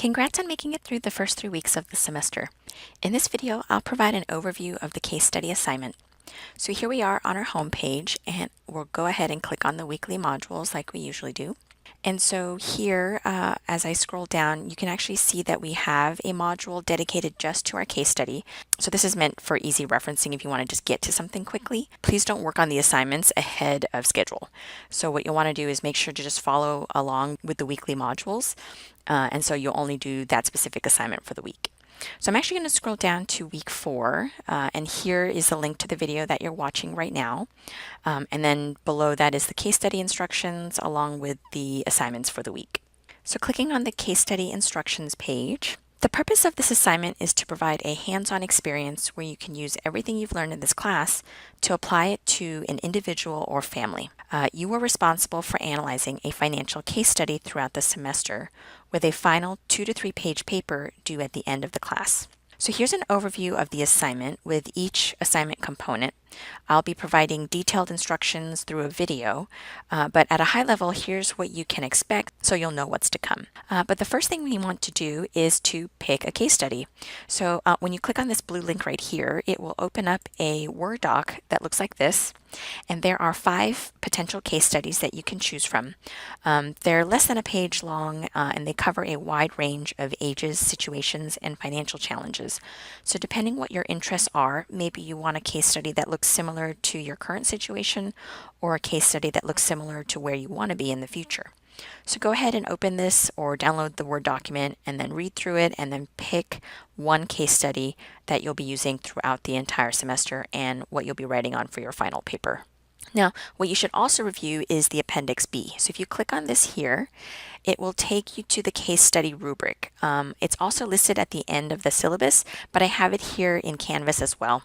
Congrats on making it through the first 3 weeks of the semester. In this video, I'll provide an overview of the case study assignment. So here we are on our home page, and we'll go ahead and click on the weekly modules like we usually do. And so here, as I scroll down, you can actually see that we have a module dedicated just to our case study. So this is meant for easy referencing if you want to just get to something quickly. Please don't work on the assignments ahead of schedule. So what you'll want to do is make sure to just follow along with the weekly modules. And so you'll only do that specific assignment for the week. So I'm actually going to scroll down to week 4, and here is the link to the video that you're watching right now. And then below that is the case study instructions along with the assignments for the week. So clicking on the case study instructions page, the purpose of this assignment is to provide a hands-on experience where you can use everything you've learned in this class to apply it to an individual or family. You are responsible for analyzing a financial case study throughout the semester with a final 2 to 3 page paper due at the end of the class. So here's an overview of the assignment with each assignment component. I'll be providing detailed instructions through a video, but at a high level, here's what you can expect so you'll know what's to come. But the first thing we want to do is to pick a case study. So when you click on this blue link right here, it will open up a Word doc that looks like this. And there are 5 potential case studies that you can choose from. They're less than a page long, and they cover a wide range of ages, situations, and financial challenges. So depending what your interests are, maybe you want a case study that looks similar to your current situation, or a case study that looks similar to where you want to be in the future. So go ahead and open this or download the Word document and then read through it and then pick one case study that you'll be using throughout the entire semester and what you'll be writing on for your final paper. Now, what you should also review is the Appendix B. So if you click on this here, it will take you to the case study rubric. It's also listed at the end of the syllabus, but I have it here in Canvas as well.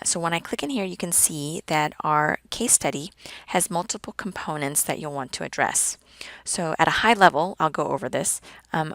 So when I click in here, you can see that our case study has multiple components that you'll want to address. So at a high level, I'll go over this.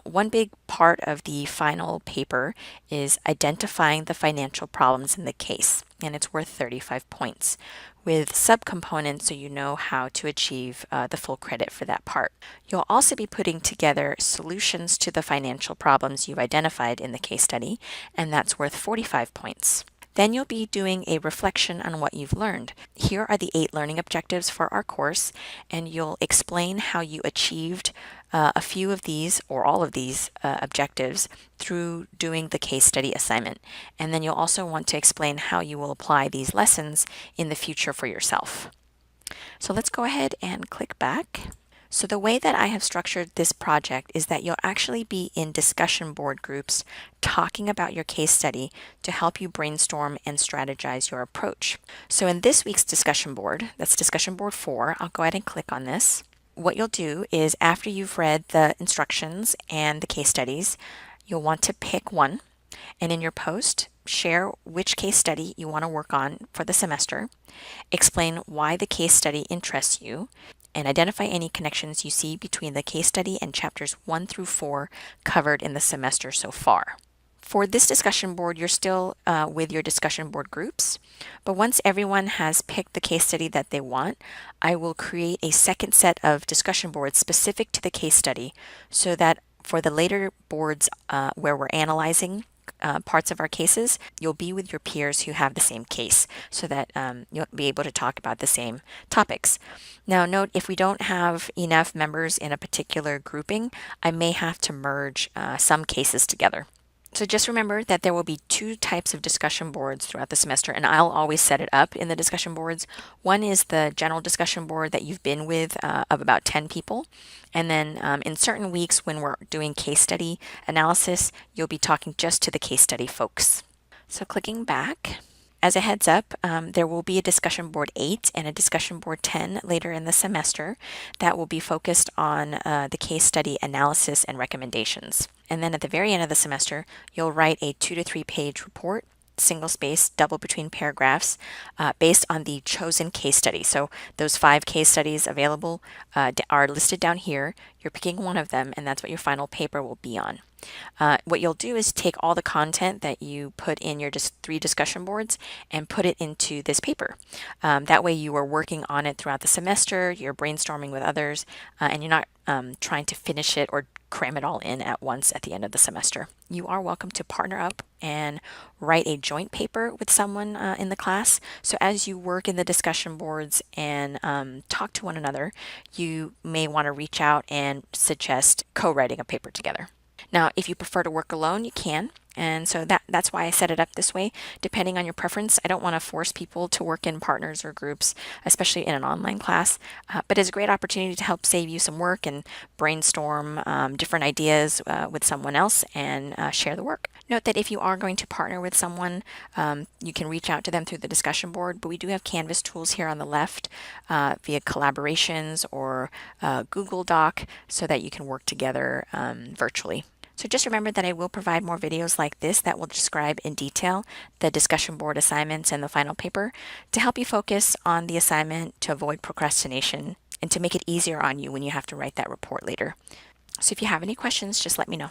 One big part of the final paper is identifying the financial problems in the case, and it's worth 35 points, with subcomponents so you know how to achieve the full credit for that part. You'll also be putting together solutions to the financial problems you've identified in the case study, and that's worth 45 points. Then you'll be doing a reflection on what you've learned. Here are the 8 learning objectives for our course, and you'll explain how you achieved a few of these or all of these objectives through doing the case study assignment. And then you'll also want to explain how you will apply these lessons in the future for yourself. So let's go ahead and click back. So the way that I have structured this project is that you'll actually be in discussion board groups talking about your case study to help you brainstorm and strategize your approach. So in this week's discussion board, that's discussion board 4, I'll go ahead and click on this. What you'll do is after you've read the instructions and the case studies, you'll want to pick one, and in your post, share which case study you want to work on for the semester, explain why the case study interests you, and identify any connections you see between the case study and chapters 1 through 4 covered in the semester so far. For this discussion board, you're still with your discussion board groups, but once everyone has picked the case study that they want, I will create a second set of discussion boards specific to the case study so that for the later boards where we're analyzing parts of our cases, you'll be with your peers who have the same case so that you'll be able to talk about the same topics. Now note, if we don't have enough members in a particular grouping, I may have to merge some cases together. So just remember that there will be 2 types of discussion boards throughout the semester, and I'll always set it up in the discussion boards. One is the general discussion board that you've been with of about 10 people. And then in certain weeks when we're doing case study analysis, you'll be talking just to the case study folks. So clicking back, as a heads up, there will be a discussion board 8 and a discussion board 10 later in the semester that will be focused on the case study analysis and recommendations. And then at the very end of the semester, you'll write a 2 to 3 page report, single space, double between paragraphs, based on the chosen case study. So those 5 case studies available are listed down here. You're picking one of them, and that's what your final paper will be on. What you'll do is take all the content that you put in your 3 discussion boards and put it into this paper. That way you are working on it throughout the semester, you're brainstorming with others, and you're not trying to finish it or cram it all in at once at the end of the semester. You are welcome to partner up and write a joint paper with someone in the class. So as you work in the discussion boards and talk to one another, you may want to reach out and suggest co-writing a paper together. Now, if you prefer to work alone, you can. And so that's why I set it up this way. Depending on your preference, I don't want to force people to work in partners or groups, especially in an online class. But it's a great opportunity to help save you some work and brainstorm different ideas with someone else and share the work. Note that if you are going to partner with someone, you can reach out to them through the discussion board, but we do have Canvas tools here on the left via collaborations or Google Doc so that you can work together virtually. So just remember that I will provide more videos like this that will describe in detail the discussion board assignments and the final paper to help you focus on the assignment, to avoid procrastination, and to make it easier on you when you have to write that report later. So if you have any questions, just let me know.